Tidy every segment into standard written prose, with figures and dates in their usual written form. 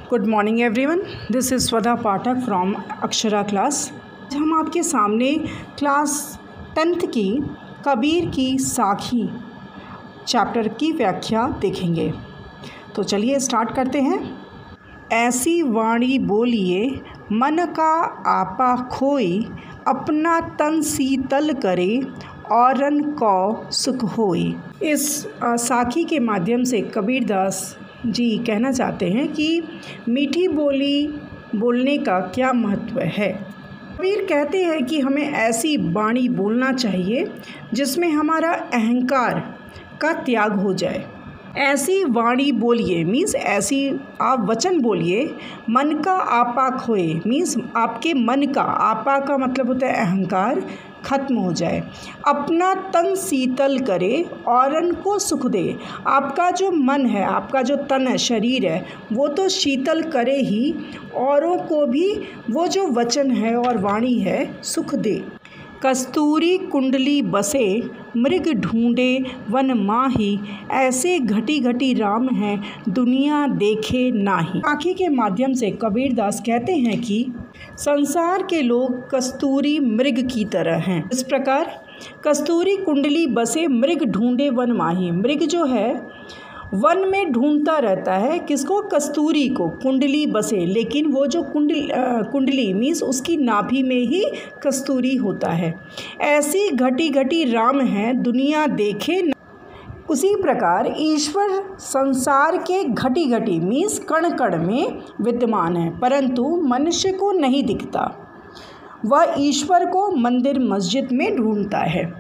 Good morning everyone, this is स्वधा पाठक from Akshara class. हम आपके सामने क्लास 10th की कबीर की साखी चैप्टर की व्याख्या देखेंगे। तो चलिए स्टार्ट करते हैं। ऐसी वाणी बोलिए मन का आपा खोई, अपना तन शीतल करे औरन को सुख होई। इस साखी के माध्यम से कबीरदास जी कहना चाहते हैं कि मीठी बोली बोलने का क्या महत्व है। कबीर कहते हैं कि हमें ऐसी वाणी बोलना चाहिए जिसमें हमारा अहंकार का त्याग हो जाए। ऐसी वाणी बोलिए मीन्स ऐसी आप वचन बोलिए, मन का आपा खोए मीन्स आपके मन का, आपा का मतलब होता है अहंकार, खत्म हो जाए। अपना तन शीतल करे औरन को सुख दे। आपका जो मन है, आपका जो तन है, शरीर है, वो तो शीतल करे ही, औरों को भी वो जो वचन है और वाणी है सुख दे। कस्तूरी कुंडली बसे मृग ढूंढे वन माही, ऐसे घटी घटी राम हैं दुनिया देखे नाही। आँखी के माध्यम से कबीरदास कहते हैं कि संसार के लोग कस्तूरी मृग की तरह हैं। इस प्रकार कस्तूरी कुंडली बसे मृग ढूंढे वन माही, मृग जो है वन में ढूंढता रहता है किसको? कस्तूरी को। कुंडली बसे, लेकिन वो जो कुंडली मीन्स उसकी नाभि में ही कस्तूरी होता है। ऐसी घटी घटी राम हैं दुनिया देखे। उसी प्रकार ईश्वर संसार के घटी घटी मीन्स कण कण में विद्यमान है, परंतु मनुष्य को नहीं दिखता। वह ईश्वर को मंदिर मस्जिद में ढूंढता है।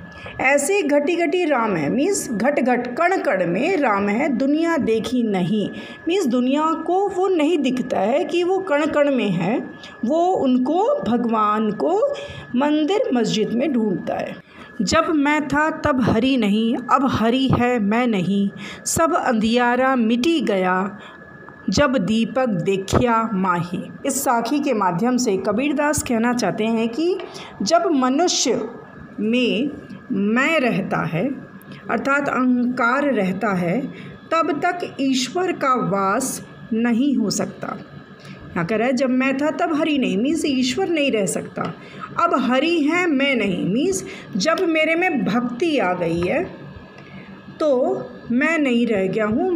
ऐसे घटी घटी राम है मीन्स घट घट कण कण में राम है, दुनिया देखी नहीं मीन्स दुनिया को वो नहीं दिखता है कि वो कण कण में है। वो उनको, भगवान को मंदिर मस्जिद में ढूंढता है। जब मैं था तब हरि नहीं, अब हरि है मैं नहीं, सब अंधियारा मिटी गया जब दीपक देखिया माही। इस साखी के माध्यम से कबीरदास कहना चाहते हैं कि जब मनुष्य में मैं रहता है अर्थात अहंकार रहता है, तब तक ईश्वर का वास नहीं हो सकता। यहाँ कह रहा है जब मैं था तब हरि नहीं मीन्स ईश्वर नहीं रह सकता। अब हरि है मैं नहीं मीन्स जब मेरे में भक्ति आ गई है तो मैं नहीं रह गया हूँ,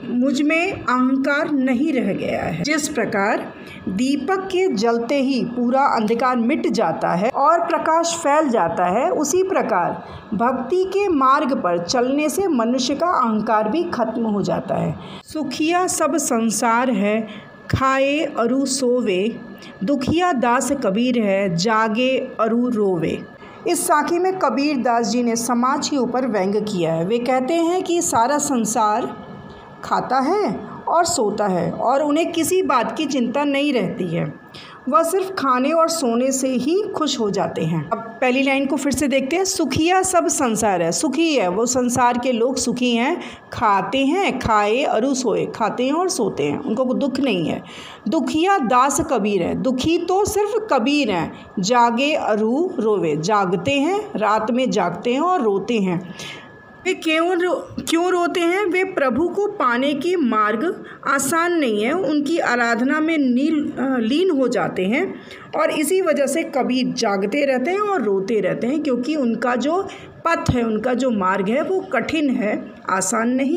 मुझ में अहंकार नहीं रह गया है। जिस प्रकार दीपक के जलते ही पूरा अंधकार मिट जाता है और प्रकाश फैल जाता है, उसी प्रकार भक्ति के मार्ग पर चलने से मनुष्य का अहंकार भी खत्म हो जाता है। सुखिया सब संसार है खाए अरु सोवे, दुखिया दास कबीर है जागे अरु रोवे। इस साखी में कबीरदास जी ने समाज के ऊपर व्यंग किया है। वे कहते हैं कि सारा संसार खाता है और सोता है और उन्हें किसी बात की चिंता नहीं रहती है, वह सिर्फ खाने और सोने से ही खुश हो जाते हैं। अब पहली लाइन को फिर से देखते हैं। सुखिया सब संसार है, सुखी है वो संसार के लोग, सुखी हैं, खाते हैं, खाए अरु सोए, खाते हैं और सोते हैं, उनको दुख नहीं है। दुखिया दास कबीर है, दुखी तो सिर्फ कबीर हैं। जागे अरु रोवे, जागते हैं, रात में जागते हैं और रोते हैं। वे क्यों रोते हैं? वे प्रभु को पाने की मार्ग आसान नहीं है, उनकी आराधना में लीन हो जाते हैं और इसी वजह से कभी जागते रहते हैं और रोते रहते हैं, क्योंकि उनका जो पथ है, उनका जो मार्ग है वो कठिन है, आसान नहीं।